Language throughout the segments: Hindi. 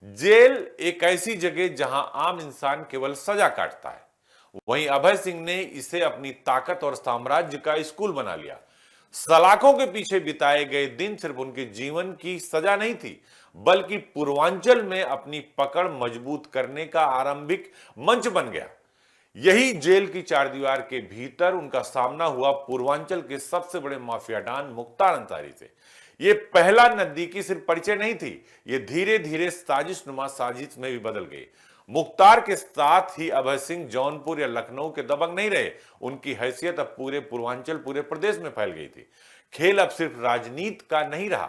जेल एक ऐसी जगह जहां आम इंसान केवल सजा काटता है, वहीं अभय सिंह ने इसे अपनी ताकत और साम्राज्य का स्कूल बना लिया। सलाखों के पीछे बिताए गए दिन सिर्फ उनके जीवन की सजा नहीं थी, बल्कि पूर्वांचल में अपनी पकड़ मजबूत करने का आरंभिक मंच बन गया। यही जेल की चार दीवार के भीतर उनका सामना हुआ पूर्वांचल के सबसे बड़े माफिया डॉन मुख्तार अंसारी से। ये पहला नजदीकी सिर्फ परिचय नहीं थी, ये धीरे धीरे साजिशनुमा साजिश में भी बदल गई। मुख्तार के साथ ही अभय सिंह जौनपुर या लखनऊ के दबंग नहीं रहे, उनकी हैसियत अब पूरे पूर्वांचल, पूरे प्रदेश में फैल गई थी। खेल अब सिर्फ राजनीति का नहीं रहा।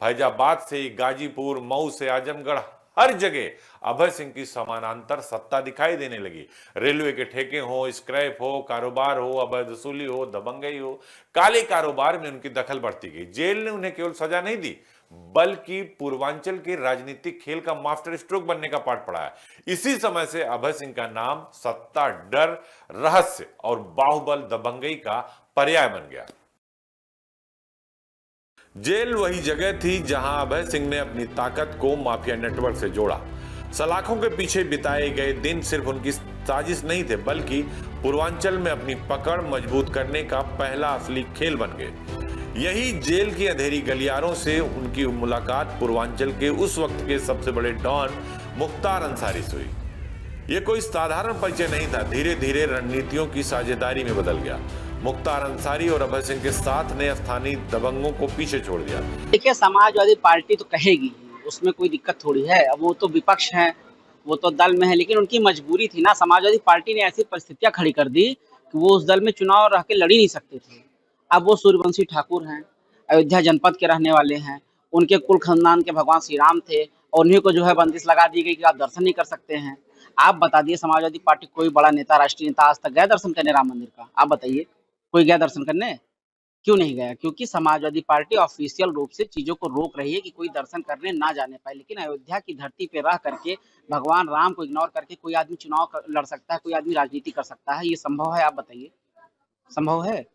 फैजाबाद से गाजीपुर, मऊ से आजमगढ़, हर जगह अभय सिंह की समानांतर सत्ता दिखाई देने लगी। रेलवे के ठेके हो, स्क्रैप हो, कारोबार हो, अवैध वसूली हो, दबंगई हो, काले कारोबार में उनकी दखल बढ़ती गई। जेल ने उन्हें केवल सजा नहीं दी, बल्कि पूर्वांचल के राजनीतिक खेल का मास्टर स्ट्रोक बनने का पाठ पढ़ाया। इसी समय से अभय सिंह का नाम सत्ता, डर, रहस्य और बाहुबल दबंगई का पर्याय बन गया। जेल वही जगह थी जहां अभय सिंह ने अपनी ताकत को माफिया नेटवर्क से जोड़ा। सलाखों के पीछे बिताए गए दिन सिर्फ उनकी साजिश नहीं थे, बल्कि पूर्वांचल में अपनी पकड़ मजबूत करने का पहला असली खेल बन गए। यही जेल की अंधेरी गलियारों से उनकी मुलाकात पूर्वांचल के उस वक्त के सबसे बड़े डॉन मुख्तार अंसारी से हुई। यह कोई साधारण परिचय नहीं था, धीरे धीरे रणनीतियों की साझेदारी में बदल गया। मुख्तार अंसारी और अभय सिंह के साथ ने स्थानीय दबंगों को पीछे छोड़ दिया। देखिए, समाजवादी पार्टी तो कहेगी, उसमें कोई दिक्कत थोड़ी है। अब वो तो विपक्ष है, वो तो दल में है, लेकिन उनकी मजबूरी थी ना। समाजवादी पार्टी ने ऐसी परिस्थितियां खड़ी कर दी कि वो उस दल में चुनाव रह के लड़ ही नहीं सकते थे। अब वो सूर्यवंशी ठाकुर हैं, अयोध्या जनपद के रहने वाले हैं, उनके कुल खानदान के भगवान श्री राम थे, और उन्हीं को जो है बंदिश लगा दी गई कि आप दर्शन नहीं कर सकते हैं। आप बता दिए, समाजवादी पार्टी कोई बड़ा नेता, राष्ट्रीय नेता आज तक गया दर्शन करने राम मंदिर का? आप बताइए, कोई गया दर्शन करने? क्यों नहीं गया? क्योंकि समाजवादी पार्टी ऑफिशियल रूप से चीजों को रोक रही है कि कोई दर्शन करने ना जाने पाए। लेकिन अयोध्या की धरती पे रह करके भगवान राम को इग्नोर करके कोई आदमी चुनाव लड़ सकता है, कोई आदमी राजनीति कर सकता है? ये संभव है? आप बताइए, संभव है?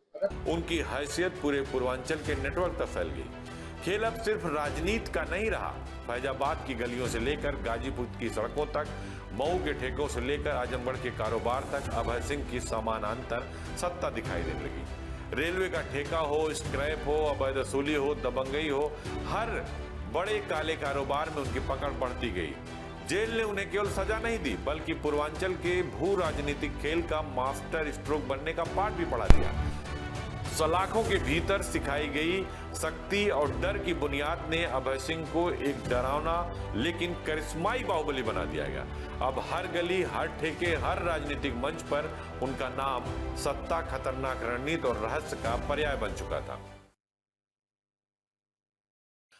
उनकी हैसियत पूरे पूर्वांचल के नेटवर्क तक फैल गई। खेल अब सिर्फ राजनीति का नहीं रहा। फैजाबाद की गलियों से लेकर गाजीपुर की सड़कों तक, मऊ के ठेकों से लेकर आजमगढ़ के कारोबार तक अभय सिंह की समानांतर सत्ता दिखाई देने लगी। रेलवे का ठेका हो, स्क्रैप हो, अवैध वसूली हो, दबंगई हो, हर बड़े काले कारोबार में उनकी पकड़ बढ़ती गई। जेल ने उन्हें केवल सजा नहीं दी, बल्कि पूर्वांचल के भू राजनीतिक खेल का मास्टर स्ट्रोक बनने का पाठ भी पढ़ा दिया। सलाखों के भीतर सिखाई गई शक्ति और डर की बुनियाद ने अभय सिंह को एक डरावना लेकिन करिश्माई बाहुबली बना दिया गया। अब हर गली, हर ठेके, हर राजनीतिक मंच पर उनका नाम सत्ता, खतरनाक रणनीति और रहस्य का पर्याय बन चुका था।